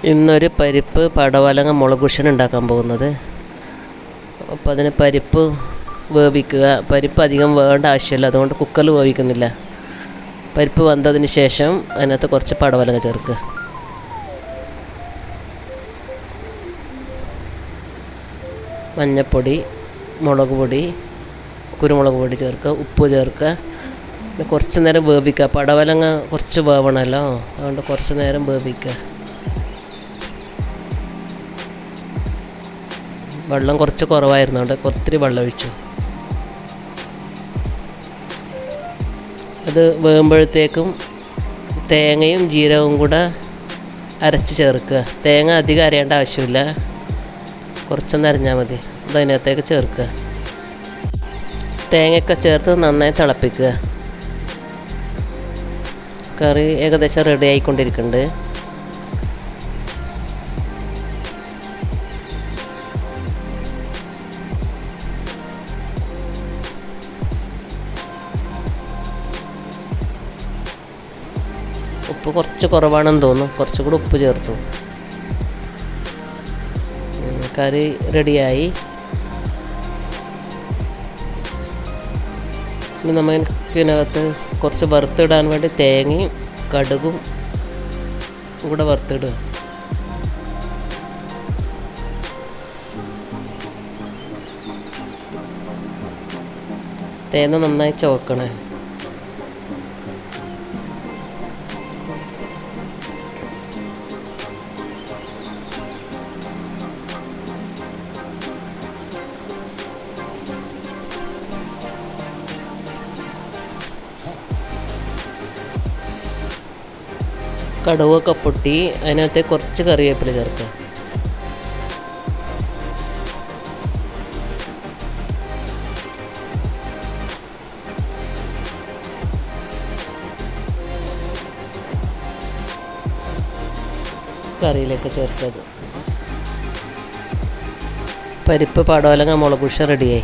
ഇന്നൊരു പരിപ്പ് പടവലങ്ങ മുളക് ഉഷന് ഉണ്ടാക്കാൻ പോകുന്നത്. അപ്പോൾ അതിന് പരിപ്പ് വേവിക്കുക. പരിപ്പ് അധികം വേണ്ട ആവശ്യമില്ല, അതുകൊണ്ട് കുക്കറിൽ വേവിക്കുന്നില്ല. പരിപ്പ് വെന്തതിന് ശേഷം അതിനകത്ത് കുറച്ച് പടവലങ്ങ ചേർക്കുക. മഞ്ഞൾപ്പൊടി, മുളക് പൊടി, കുരുമുളക് പൊടി ചേർക്കുക, ഉപ്പ് ചേർക്കുക. പിന്നെ കുറച്ച് നേരം വേവിക്കുക. പടവലങ്ങ കുറച്ച് വേവണമല്ലോ, അതുകൊണ്ട് കുറച്ച് നേരം വേവിക്കുക. വെള്ളം കുറച്ച് കുറവായിരുന്നു, അതുകൊണ്ട് ഒത്തിരി വെള്ളം ഒഴിച്ചു. അത് വേകുമ്പോഴത്തേക്കും തേങ്ങയും ജീരകവും കൂടെ അരച്ച് ചേർക്കുക. തേങ്ങ അധികം അരയേണ്ട ആവശ്യമില്ല, കുറച്ചൊന്ന് അരഞ്ഞാൽ മതി. അത് അതിനകത്തേക്ക് ചേർക്കുക. തേങ്ങയൊക്കെ ചേർത്ത് നന്നായി തിളപ്പിക്കുക. കറി ഏകദേശം റെഡി ആയിക്കൊണ്ടിരിക്കുന്നുണ്ട്. ഉപ്പ് കുറച്ച് കുറവാണെന്ന് തോന്നുന്നു, കുറച്ചുകൂടി ഉപ്പ് ചേർത്തു. കറി റെഡിയായി. ഇനി നമുക്കിനകത്ത് കുറച്ച് വറുത്തിടാൻ വേണ്ടി തേങ്ങയും കടുകും കൂടെ വറുത്തിടുക. തേങ്ങ നന്നായി ചുവക്കണേ. കടുവൊക്കെ പൊട്ടി അതിനകത്ത് കുറച്ച് കറിവേപ്പില ചേർക്കുക. കറിയിലേക്ക് ചേർത്തത് പരിപ്പ് പടവലങ്ങ മുളക് ഉഷ റെഡിയായി.